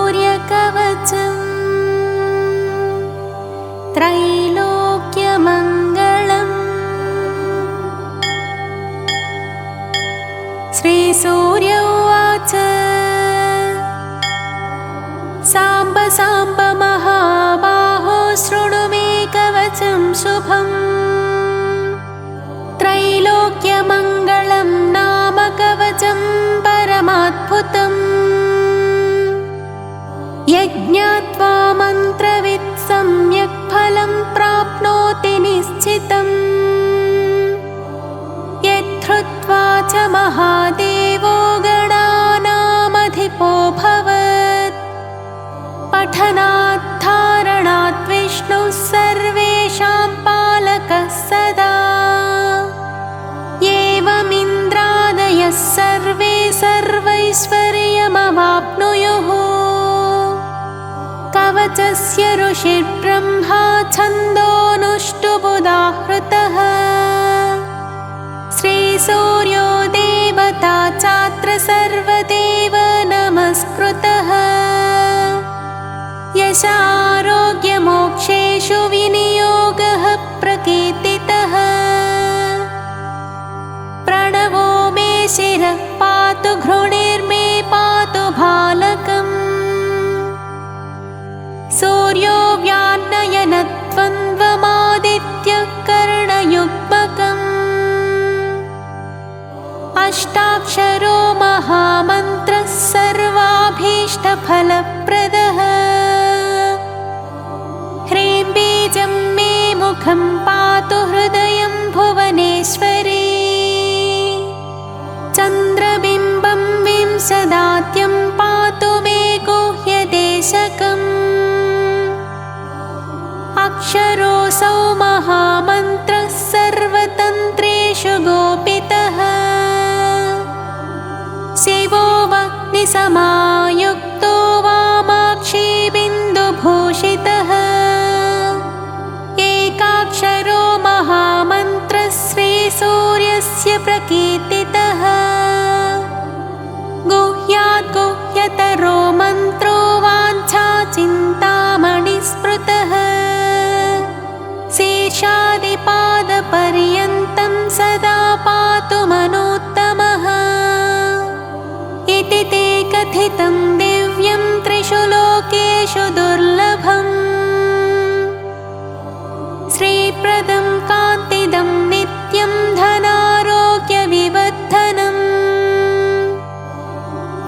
श्रीसूर्यकवचम् त्रैलोक्यमङ्गलम्। श्रीसूर्य उवाच साम्ब साम्ब महाबाहो शृणु मे कवचं शुभम् त्रैलोक्यमङ्गलं नाम कवचं परमाद्भुतम् यज्ञात्वा मन्त्रवित् सम्यक् फलं प्राप्नोति निश्चितम् यद्धृत्वा च महादेवो गणानामधिपो भवत् पठनात् धारणात् विष्णुः सर्वेषां पालकः सदा एवमिन्द्रादयः सर्वे पदमाप्नुयुः कवचस्य ऋषिर्ब्रह्मा छन्दोनुष्टुबुधाहृतः श्रीसूर्यो देवता चात्र सर्वदेव नमस्कृतः यशारोग्यमोक्षेषु विनियोगः प्रकीर्तितः प्रणवो मे शिरः पातु घृणिर्मे पातु भालकम् सूर्यो व्यान्नयनद्वन्द्वमादित्यः कर्णयुग्मकम् अष्टाक्षरो महामन्त्रः सर्वाभीष्टफलप्रदः ह्रीं बीजं मे मुखं पातु हृदयं भुवनेश्वरी चन्द्रबिम्बं विंशदात्यं पातु मे गुह्यदेशकम् अक्षरोऽसौ महामन्त्रः सर्वतन्त्रेषु गोपितः शिवो वह्निसमायुक्तो वामाक्षी बिन्दुभूषितः एकाक्षरो महामन्त्रः श्रीसूर्यस्य प्रकीर्तितः गुह्यात् गुह्यतरो मन्त्रो वाञ्छाचिन्तामणिस्मृतः शीर्षादिपादपर्यन्तं सदा पातु मनोत्तमः इति ते कथितं दिव्यं त्रिषु लोकेषु दुर्लभम् श्रीप्रदं कान्तिदं नित्यं धनारोग्यविवर्धनम्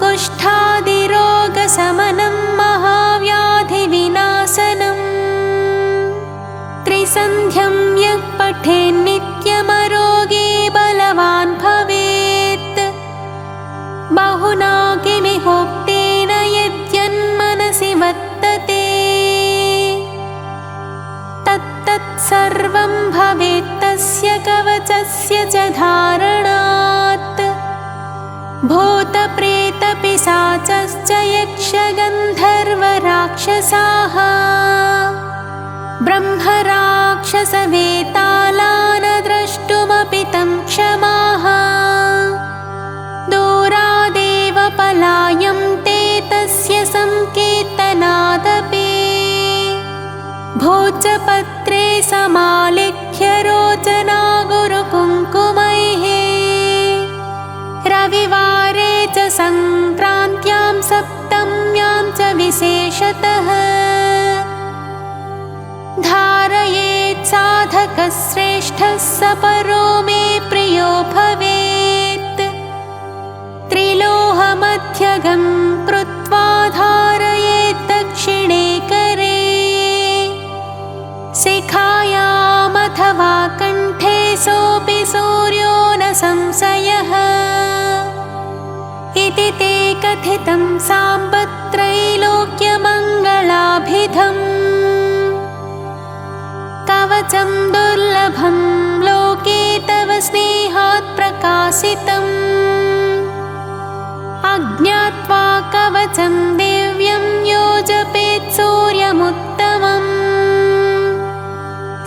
कुष्ठादिरोगशमनं महाव्याधिविनाशनम् त्रिसन्ध्यं यः पठेन्नित्यमरोगी बलवान् भवेत् बहुना किमिहोक्तेन यद्यन्मनसि वर्तते तत्तत्सर्वं भवेत् तस्य कवचस्य च धारणात् भूतप्रेतपिशाचश्च यक्षगन्धर्वराक्षसाः ब्रह्मराक्षसवेतालान् द्रष्टुमपि तं क्षमाः दूरादेव पलायन्ते तस्य संकीर्तनादपि भोजपत्रे समालिख्य रोचना गुरुकुङ्कुमैः रविवारे च सङ्क्रान्त्यां सप्तम्यां च विशेषतः धारयेत् साधकश्रेष्ठः सपरो मे प्रियो भवेत् त्रिलोहमध्यगं कृत्वा धारयेत् दक्षिणे करे शिखायामथवा कण्ठे सोऽपि सूर्यो न संशयः इति ते कथितं साम्बत्रैलोक्यमङ्गलाभिधम् कवचं दुर्लभं लोके तव स्नेहात् प्रकाशितम् अज्ञात्वा कवचं दिव्यं यो जपेत् सूर्यमुत्तमम्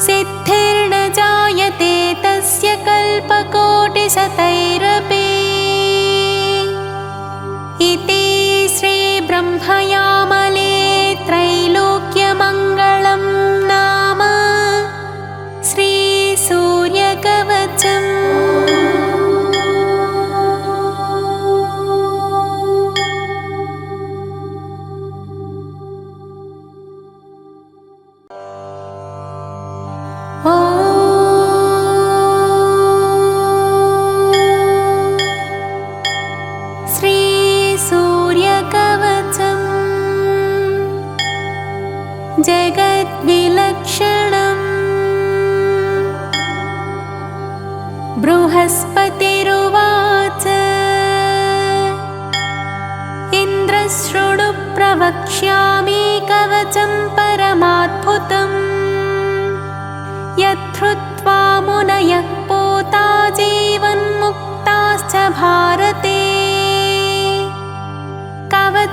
सिद्धिर्न जायते तस्य कल्पकोटिशतैरपि इति श्रीब्रह्मयामले त्रैलोक्यमङ्गलं नाम श्रीसूर्यकवचम्। श्रीसूर्यकवचम् जगद्विलक्षणम्। बृहस्पतिरुवाच इन्द्रशृणु प्रवक्ष्यामि कवचं परमाद्भुतम् यद्धृत्वा मुनयः पोता जीवन्मुक्ताश्च भारते।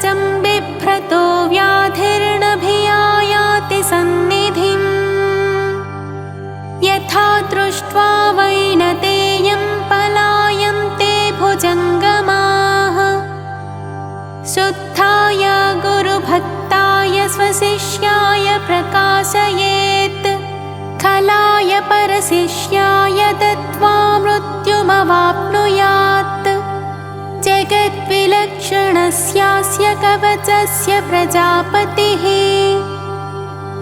कवचं बिभ्रतो व्याधिर्नभियायाति सन्निधिम् यथा दृष्ट्वा वैनतेयं पलायन्ते भुजङ्गमाः शुद्धाय गुरुभक्ताय स्वशिष्याय प्रकाशयेत् खलाय परशिष्याय दत्त्वा मृत्युमवाप्नुयात् जगद्विलक्षणस्यास्य कवचस्य प्रजापतिः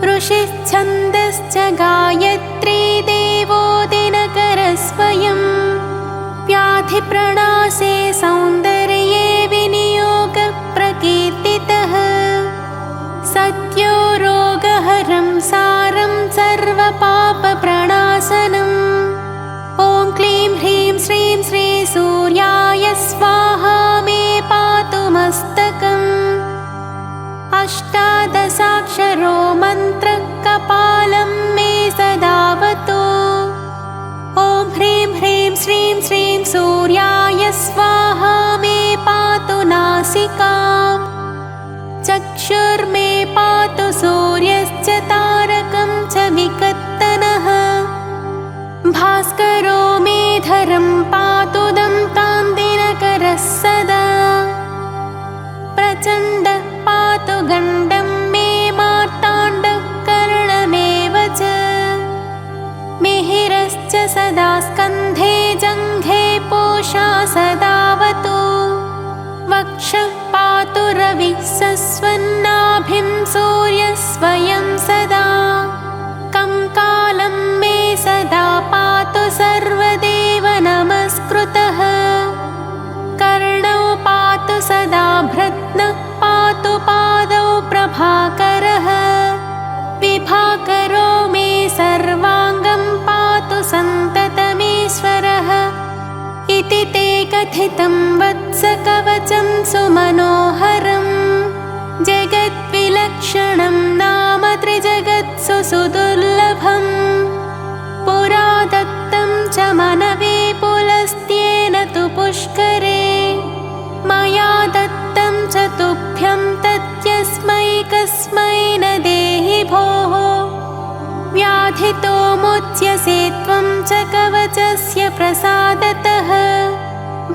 ऋषिश्छन्दश्च गायत्री देवो दिनकरस्वयं व्याधिप्रणाशे सौन्दर्ये विनियोगप्रकीर्तितः सत्यो रोगहरं सारं सर्वपापप्रणाशनम् ॐ क्लीं ह्रीं श्रीं श्रीसूर्याय स्वाहा मे पातु मस्तकम् अष्टादशाक्षरो मन्त्रः कपालं मे सदावतु ॐ ह्रीं ह्रीं श्रीं श्रीं सूर्याय स्वाहा मे पातु नासिकाम् चक्षुर्मे पातु सूर्यश्च तारकं च विकत्तनः भास्करो मेधरं पातु दन्तां दिनकरः सदा प्रचण्डः पातु गण्डं मे मार्ताण्डः कर्णमेव च मिहिरश्च सदा स्कन्धे जङ्घे पूषा सदावतु वक्षः पातु रविः सस्वन्नाभिं सूर्यः स्वयं सदा कंकालं मे सदा पातु सर्वदेव नमस्कृतः कर्णौ पातु सदा भ्रत्नः पातु पादौ प्रभाकरः विभाकरो मे सर्वाङ्गं पातु सन्ततमीश्वरः इति ते कथितं वत्स कवचं सुमनोहरम् जगद्विलक्षणं नाम त्रिजगत्सु सुदुर्लभम् पुरा दत्तं च मनवे पुलस्त्येन तु पुष्करे मया दत्तं च तुभ्यं तद्यस्मै कस्मै न देहि भोः व्याधितो मुच्यसे त्वं च कवचस्य प्रसादतः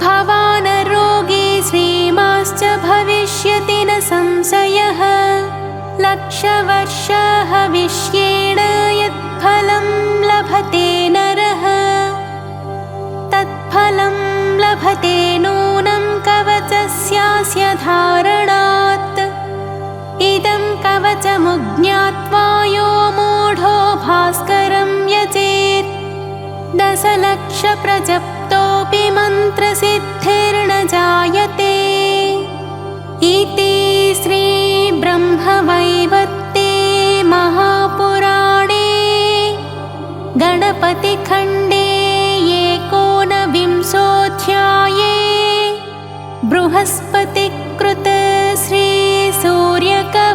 भवानरोगी श्रीमाश्च भविष्यति न संशयः लक्षवर्षः हविष्येण यत्फलं लभते नरः तत्फलं लभते नूनं कवचस्यास्य धारणात् इदं कवचमुज्ञात्वा यो मूढो भास्करं यजेत् दशलक्षप्रजप्तोऽपि मन्त्रसिद्धिर्न जायते इति श्रीब्रह्मवैवर्ते महापुराणे गणपतिखण्डे एकोनविंशोऽध्याये बृहस्पतिकृत श्रीसूर्यकवचम्